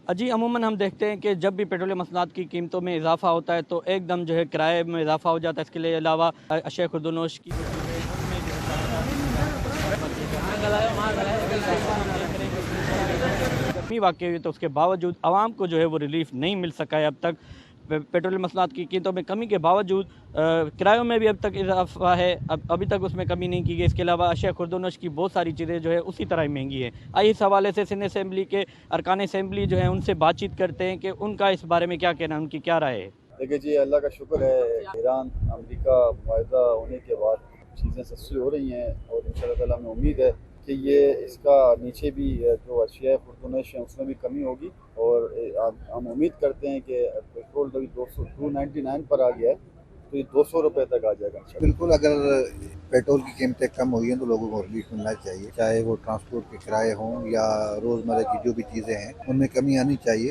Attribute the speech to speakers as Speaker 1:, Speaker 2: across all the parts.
Speaker 1: जी अमूमन हम देखते हैं कि जब भी पेट्रोलियम मसनूआत की कीमतों में इजाफा होता है तो एकदम जो है किराए में इजाफा हो जाता है। इसके लिए अलावा अशिया खुर्दोनोश की जो चीज़ें हैं उनमें जो है गर्मी वाक़ई हुई तो उसके बावजूद आवाम को जो है वो रिलीफ नहीं मिल सका है अब तक। पेट्रोलियम मसनूआत की कीमतों में कमी के बावजूद किरायों में भी अब तक इजाफा है। अभी तक उसमें कमी नहीं की गई। इसके अलावा अशिया खुर्दोनोश की बहुत सारी चीज़ें जो है उसी तरह ही महंगी हैं। आइए इस हवाले से सिंध असेंबली के अरकान असेंबली जो है उनसे बातचीत करते हैं कि उनका इस बारे में क्या कहना है, उनकी क्या राय है।
Speaker 2: देखिए जी, अल्लाह का शुक्र है, ईरान अमेरिका मुआहदा होने के बाद चीज़ें सस्ती हो रही हैं और इंशाअल्लाह ताला हमें उम्मीद है कि ये इसका नीचे भी जो अशिया खुर्दोनश है उसमें भी कमी होगी। और हम उम्मीद करते हैं कि पेट्रोल अभी 299 पर आ गया है, तो ये 200 रुपये तक आ जाएगा इंशाअल्लाह।
Speaker 3: बिल्कुल, अगर पेट्रोल की कीमतें कम हुई हैं तो लोगों को रिलीफ मिलना चाहिए, चाहे वो ट्रांसपोर्ट के किराए हों या रोज़मर्रा की जो भी चीज़ें हैं उनमें कमी आनी चाहिए।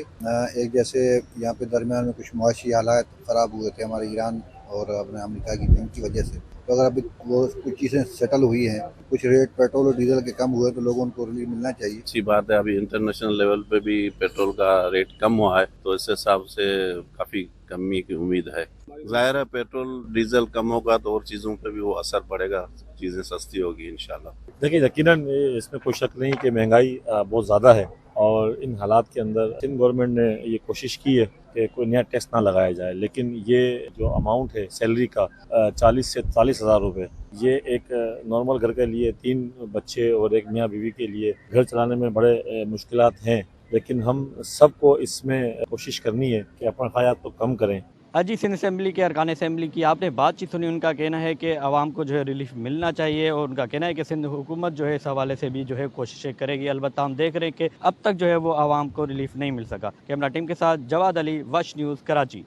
Speaker 3: एक जैसे यहाँ पे दरमियान में कुछ मुआशी हालात ख़राब हुए थे हमारे ईरान और अपने अमेरिका की जंग की वजह से, तो अगर अभी वो कुछ चीज़ें सेटल हुई हैं, कुछ रेट पेट्रोल और डीजल के कम हुए तो लोगों को रिलीफ मिलना चाहिए।
Speaker 4: अच्छी बात है, अभी इंटरनेशनल लेवल पे भी पेट्रोल का रेट कम हुआ है तो इस हिसाब से काफ़ी कमी की उम्मीद है। ज़ाहिर है पेट्रोल डीजल कम होगा तो और चीज़ों पे भी वो असर पड़ेगा, चीज़ें सस्ती होगी इंशाल्लाह।
Speaker 5: देखिए यकीनन इसमें कोई शक नहीं कि महंगाई बहुत ज़्यादा है और इन हालात के अंदर सिंध गवर्नमेंट ने ये कोशिश की है कि कोई नया टैक्स ना लगाया जाए, लेकिन ये जो अमाउंट है सैलरी का 40 से 40 हज़ार रुपये, ये एक नॉर्मल घर के लिए 3 बच्चे और एक मियाँ बीवी के लिए घर चलाने में बड़े मुश्किलात हैं। लेकिन हम सबको इसमें कोशिश करनी है कि अपना खयात तो कम करें।
Speaker 1: जी सिंध असेंबली के अरकान असेंबली की आपने बातचीत सुनी। उनका कहना है कि आवाम को जो है रिलीफ मिलना चाहिए और उनका कहना है कि सिंध हुकूमत जो है इस हवाले से भी जो है कोशिशें करेगी। अलबत्ता हम देख रहे हैं कि अब तक जो है वो आवाम को रिलीफ नहीं मिल सका। कैमरा टीम के साथ जवाद अली, वश न्यूज़, कराची।